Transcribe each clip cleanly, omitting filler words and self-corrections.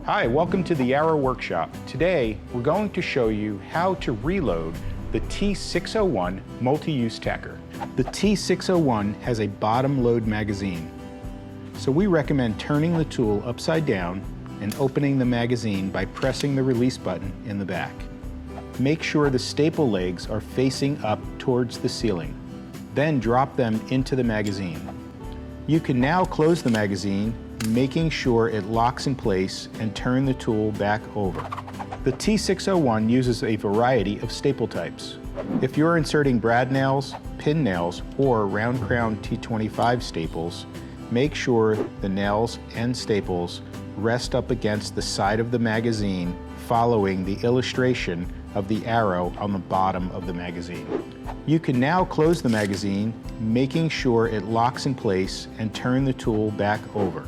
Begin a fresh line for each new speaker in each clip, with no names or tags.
Hi, welcome to the Arrow Workshop. Today, we're going to show you how to reload the T601 MultiUse Tacker. The T601 has a bottom load magazine, so we recommend turning the tool upside down and opening the magazine by pressing the release button in the back. Make sure the staple legs are facing up towards the ceiling. Then drop them into the magazine. You can now close the magazine, making sure it locks in place, and turn the tool back over. The T601 uses a variety of staple types. If you're inserting brad nails, pin nails, or round crown T25 staples, make sure the nails and staples rest up against the side of the magazine, following the illustration of the arrow on the bottom of the magazine. You can now close the magazine, making sure it locks in place, and turn the tool back over.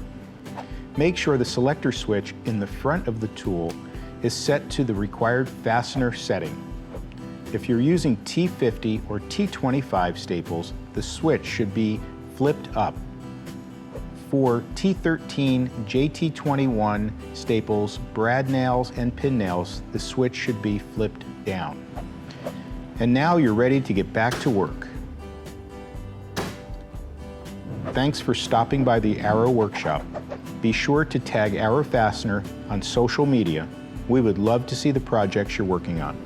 Make sure the selector switch in the front of the tool is set to the required fastener setting. If you're using T50 or T25 staples, the switch should be flipped up. For T13, JT21 staples, brad nails, and pin nails, the switch should be flipped down. And now you're ready to get back to work. Thanks for stopping by the Arrow Workshop. Be sure to tag Arrow Fastener on social media. We would love to see the projects you're working on.